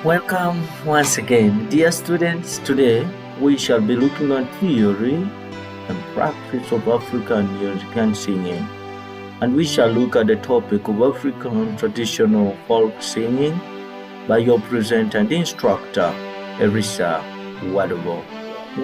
Welcome once again, dear students. Today we shall be looking at theory and practice of African music and singing, and we shall look at the topic of African traditional folk singing by your presenter and instructor, Erisa Walubo.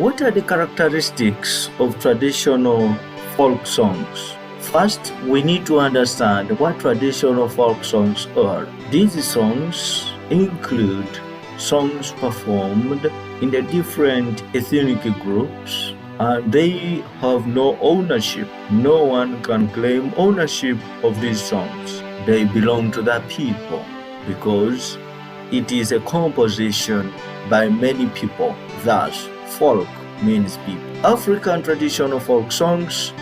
What are the characteristics of traditional folk songs? First, we need to understand what traditional folk songs are. These songs include songs performed in the different ethnic groups, and they have no ownership. No one can claim ownership of these songs. They belong to the people because it is a composition by many people. Thus, folk means people. African traditional folk songs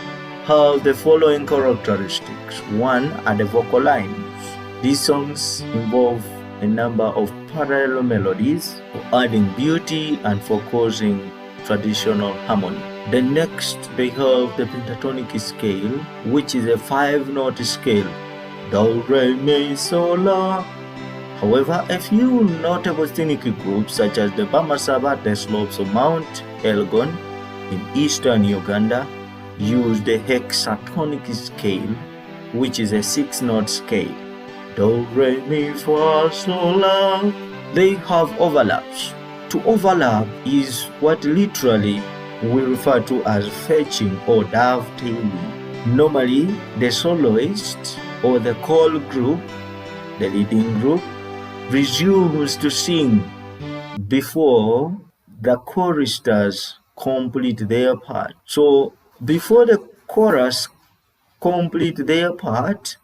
have the following characteristics. One are the vocal lines. These songs involve a number of parallel melodies for adding beauty and for causing traditional harmony. The next, they have the pentatonic scale, which is a 5-note scale. Do, re, mi, sol, la. However, a few notable ethnic groups such as the Bamasaba, the slopes of Mount Elgon in eastern Uganda, use the hexatonic scale, which is a 6-note scale. Do, re, mi, fa, sol, la. They have overlaps. To overlap is what literally we refer to as fetching or dovetailing. Normally, the soloist or the choral group, the leading group, resumes to sing before the choristers complete their part. So, before the chorus complete their part,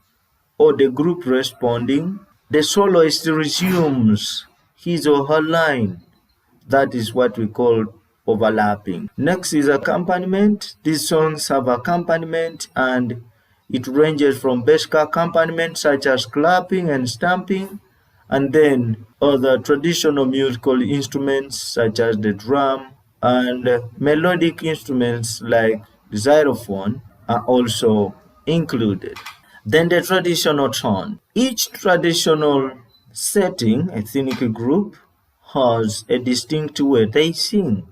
or the group responding, the soloist resumes his or her line. That is what we call overlapping. Next is accompaniment. These songs have accompaniment, and it ranges from basic accompaniment such as clapping and stamping, and then other traditional musical instruments such as the drum, and melodic instruments like the xylophone are also included. Then the traditional tone. Each traditional setting, ethnic group, has a distinct way they sing.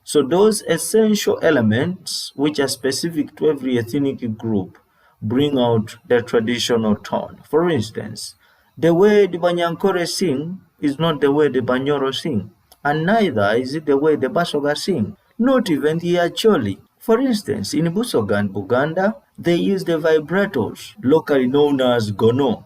So those essential elements which are specific to every ethnic group bring out the traditional tone. For instance, the way the Banyankore sing is not the way the Banyoro sing, and neither is it the way the Basoga sing, not even the Acholi. For instance, in Busoga and Buganda, they use the vibratos, locally known as gono.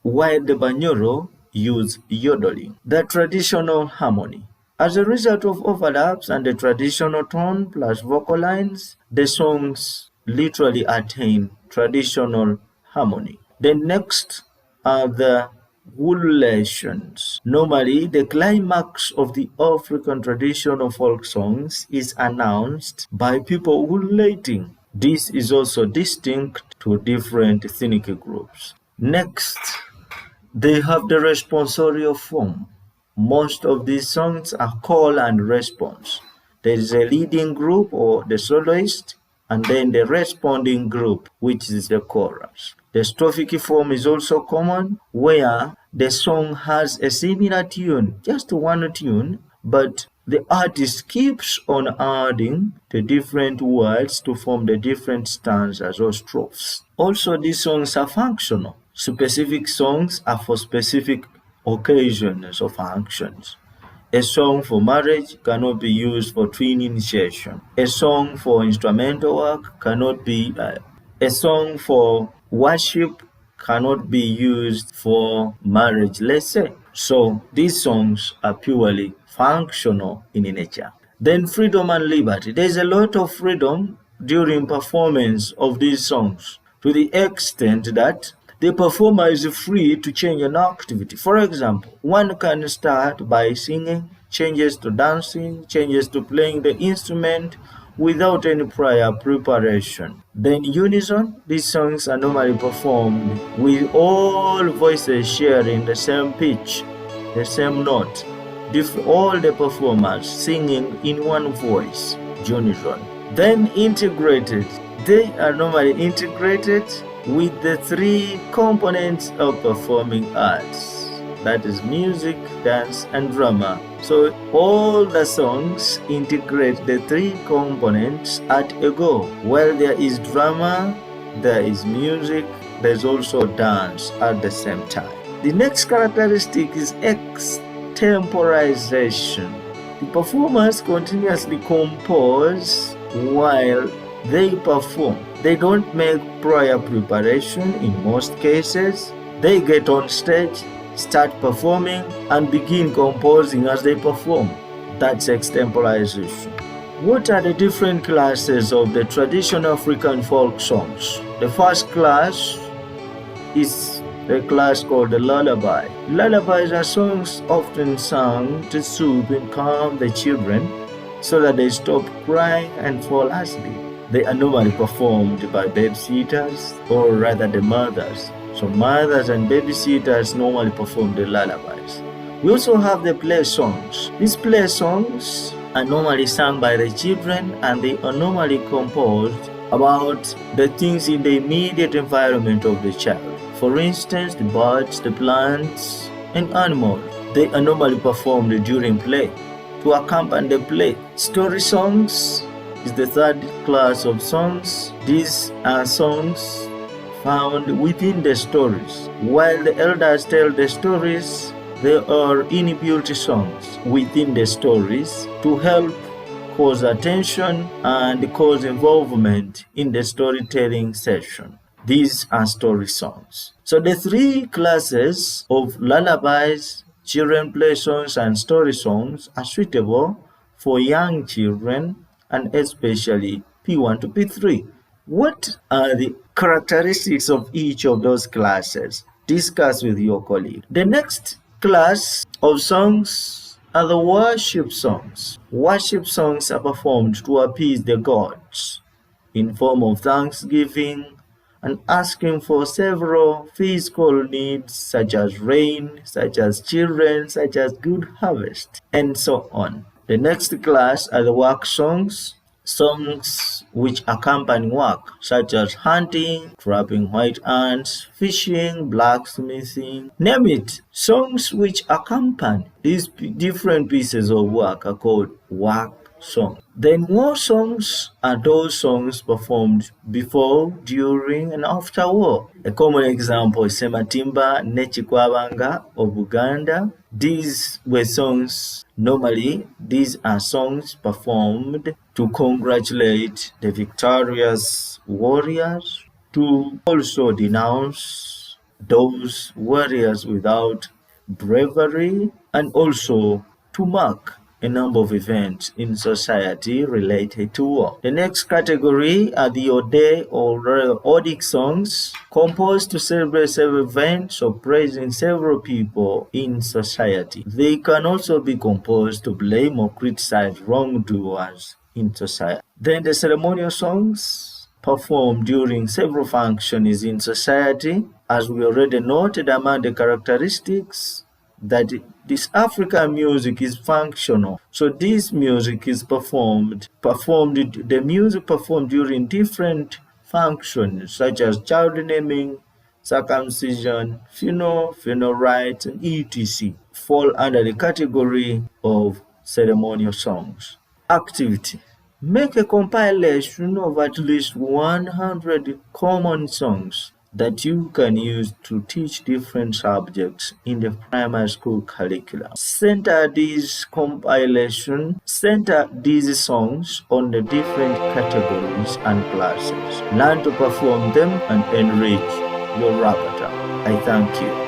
While the Banyoro use yodeling, the traditional harmony. As a result of overlaps and the traditional tone plus vocal lines, the songs literally attain traditional harmony. The next are the ululations. Normally, the climax of the African traditional folk songs is announced by people ululating. This is also distinct to different ethnic groups. Next, they have the responsorial form. Most of these songs are call and response. There is a leading group or the soloist, and then the responding group, which is the chorus. The strophic form is also common, where the song has a similar tune, just one tune, but the artist keeps on adding the different words to form the different stanzas or strophes. Also, these songs are functional. Specific songs are for specific occasions or functions. A song for marriage cannot be used for twin initiation. A song for instrumental work cannot be, a song for worship cannot be used for marriage, let's say. So these songs are purely functional in nature. Then freedom and liberty. There's a lot of freedom during performance of these songs. to the extent that the performer is free to change an activity. For example, one can start by singing, changes to dancing, changes to playing the instrument without any prior preparation. Then unison, these songs are normally performed with all voices sharing the same pitch, the same note, all the performers singing in one voice, unison. Then integrated, they are normally integrated with the three components of performing arts, that is music, dance, and drama. So all the songs integrate the three components at a go. While there is drama, there is music, there's also dance at the same time. The next characteristic is extemporization. The performers continuously compose while they perform. They don't make prior preparation in most cases. They get on stage, start performing, and begin composing as they perform. That's extemporization. What are the different classes of the traditional African folk songs? The first class is a class called the lullaby. Lullabies are songs often sung to soothe and calm the children so that they stop crying and fall asleep. They are normally performed by babysitters, or rather the mothers. So mothers and babysitters normally perform the lullabies. We also have the play songs. These play songs are normally sung by the children, and they are normally composed about the things in the immediate environment of the child. For instance, the birds, the plants, and animals. They are normally performed during play. To accompany the play, story songs is the third class of songs. These are songs found within the stories. While the elders tell the stories, there are inbuilt songs within the stories to help cause attention and cause involvement in the storytelling session. These are story songs. So the three classes of lullabies, children play songs, and story songs are suitable for young children, and especially P1 to P3. What are the characteristics of each of those classes? Discuss with your colleague. The next class of songs are the worship songs. Worship songs are performed to appease the gods in form of thanksgiving and asking for several physical needs such as rain, such as children, such as good harvest, and so on. The next class are the work songs, songs which accompany work such as hunting, trapping white ants, fishing, blacksmithing, name it. Songs which accompany these different pieces of work are called work songs. Then war songs are those songs performed before, during, and after war. A common example is Sematimba Nechikwabanga of Uganda. These were songs, normally these are songs performed to congratulate the victorious warriors, to also denounce those warriors without bravery, and also to mark a number of events in society related to war. The next category are the Ode or Odic songs, composed to celebrate several events or praising several people in society. They can also be composed to blame or criticize wrongdoers in society. Then the ceremonial songs, performed during several functions in society. As we already noted, among the characteristics that this African music is functional. So this music is performed during different functions such as child naming, circumcision, funeral rites, and etc. fall under the category of ceremonial songs. Activity. Make a compilation of at least 100 common songs that you can use to teach different subjects in the primary school curriculum. Center these songs on the different categories and classes. Learn to perform them and enrich your repertoire. I thank you.